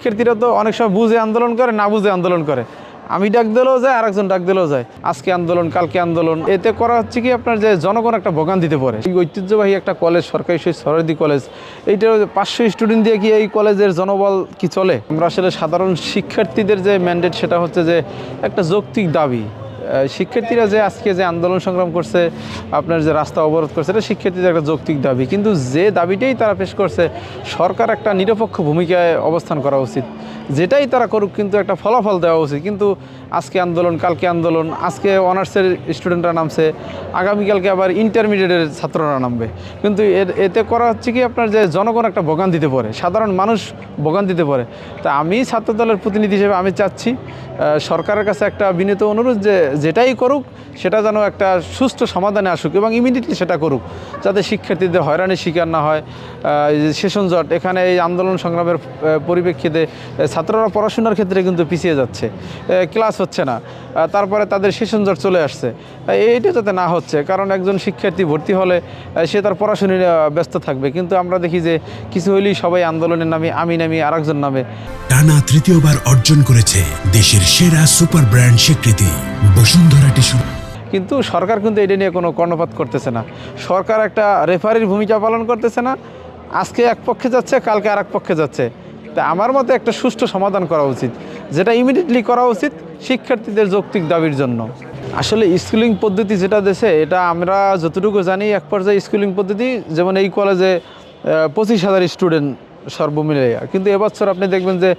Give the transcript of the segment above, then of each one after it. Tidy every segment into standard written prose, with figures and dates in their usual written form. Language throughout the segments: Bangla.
শিক্ষার্থীরা তো অনেক সময় বুঝে আন্দোলন করে, না বুঝে আন্দোলন করে। আমি ডাক দিলেও যায়, আরেকজন ডাক দিলেও যায়। আজকে আন্দোলন, কালকে আন্দোলন, এতে করা হচ্ছে কি আপনার যে জনগণ একটা ভোগান্তিতে পড়ে। এই ঐতিহ্যবাহী একটা কলেজ, সরকারি সেই সরোয়ার্দী কলেজ, এইটা 500 স্টুডেন্ট দিয়ে কি এই কলেজের জনবল কি চলে? আমরা আসলে সাধারণ শিক্ষার্থীদের যে ম্যান্ডেট, সেটা হচ্ছে যে একটা যৌক্তিক দাবি। শিক্ষার্থীরা যে আজকে যে আন্দোলন সংগ্রাম করছে, আপনার যে রাস্তা অবরোধ করছে, এটা শিক্ষার্থীদের একটা যৌক্তিক দাবি। কিন্তু যে দাবিটাই তারা পেশ করছে, সরকার একটা নিরপেক্ষ ভূমিকায় অবস্থান করা উচিত। যেটাই তারা করুক, কিন্তু একটা ফলাফল দেওয়া উচিত। কিন্তু আজকে আন্দোলন, কালকে আন্দোলন, আজকে অনার্সের স্টুডেন্টরা নামছে, আগামীকালকে আবার ইন্টারমিডিয়েটের ছাত্ররা নামবে। কিন্তু এতে করা হচ্ছে কি আপনার যে জনগণ একটা ভোগান্তিতে পড়ে, সাধারণ মানুষ ভোগান্তিতে পড়ে। তা আমি ছাত্রদলের প্রতিনিধি হিসেবে আমি চাচ্ছি সরকারের কাছে একটা বিনীত অনুরোধ যে যেটাই করুক সেটা যেন একটা সুষ্ঠু সমাধানে আসুক এবং ইমিডিয়েটলি সেটা করুক, যাতে শিক্ষার্থীদের হয়রানির শিকার না হয়। সেশন জট, এখানে এই আন্দোলন সংগ্রামের পরিপ্রেক্ষিতে ছাত্ররা পড়াশোনার ক্ষেত্রে কিন্তু পিছিয়ে যাচ্ছে, ক্লাস হচ্ছে না, তারপরে তাদের সেশন জট চলে আসছে। এইটা যাতে না হচ্ছে, কারণ একজন শিক্ষার্থী ভর্তি হলে সে তার পড়াশোনায় ব্যস্ত থাকবে। কিন্তু আমরা দেখি যে কিছু হলেই সবাই আন্দোলনের নামে, আমি নামি, আরেকজন নামে। টানা তৃতীয়বার অর্জন করেছে দেশের সেরা সুপার ব্র্যান্ড স্বীকৃতি বসুন্ধরা টিস্যু। কিন্তু সরকার কিন্তু এটা নিয়ে কোনো কর্ণপাত করতেছে না। সরকার একটা রেফারির ভূমিকা পালন করতেছে না। আজকে এক পক্ষে যাচ্ছে, কালকে আর এক পক্ষে যাচ্ছে। তা আমার মতে একটা সুষ্ঠু সমাধান করা উচিত, যেটা ইমিডিয়েটলি করা উচিত শিক্ষার্থীদের যৌক্তিক দাবির জন্য। আসলে স্কুলিং পদ্ধতি যেটা দেশে, এটা আমরা যতটুকু জানি এক পর্যায়ে স্কুলিং পদ্ধতি, যেমন এই কলেজে 25,000 স্টুডেন্ট সর্বমিলে। কিন্তু এবছর আপনি দেখবেন যে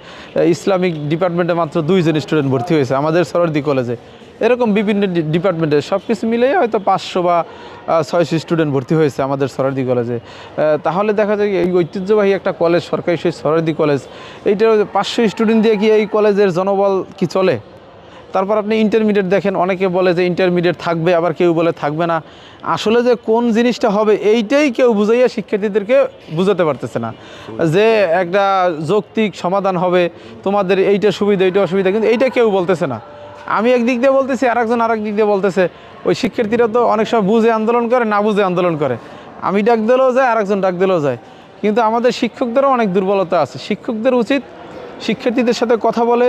ইসলামিক ডিপার্টমেন্টে মাত্র 2 জন স্টুডেন্ট ভর্তি হয়েছে আমাদের সরোয়ার্দী কলেজে। এরকম বিভিন্ন ডিপার্টমেন্টে সব কিছু মিলিয়ে হয়তো 500 বা 600 স্টুডেন্ট ভর্তি হয়েছে আমাদের সরোয়ার্দী কলেজে। তাহলে দেখা যায় এই ঐতিহ্যবাহী একটা কলেজ, সরকারি সেই সরোয়ার্দী কলেজ, এইটা 500 স্টুডেন্ট দিয়ে কি এই কলেজের জনবল কি চলে? তারপর আপনি ইন্টারমিডিয়েট দেখেন, অনেকে বলে যে ইন্টারমিডিয়েট থাকবে, আবার কেউ বলে থাকবে না। আসলে যে কোন জিনিসটা হবে এইটাই কেউ বুঝাইয়া শিক্ষার্থীদেরকে বুঝাতে পারতেছে না, যে একটা যৌক্তিক সমাধান হবে, তোমাদের এইটা সুবিধা, এইটা অসুবিধা, কিন্তু এইটা কেউ বলতেছে না। আমি একদিক দিয়ে বলতেছি, আরেকজন আরেক দিক দিয়ে বলতেছে। ওই শিক্ষার্থীরা তো অনেক সময় বুঝে আন্দোলন করে, না বুঝে আন্দোলন করে। আমি ডাক দিলেও যায়, আরেকজন ডাক দিলেও যায়। কিন্তু আমাদের শিক্ষকদেরও অনেক দুর্বলতা আছে। শিক্ষকদের উচিত শিক্ষার্থীদের সাথে কথা বলে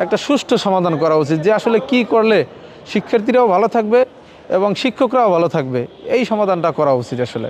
একটা সুষ্ঠু সমাধান করা উচিত, যে আসলে কি করলে শিক্ষার্থীরাও ভালো থাকবে এবং শিক্ষকরাও ভালো থাকবে। এই সমাধানটা করা উচিত আসলে।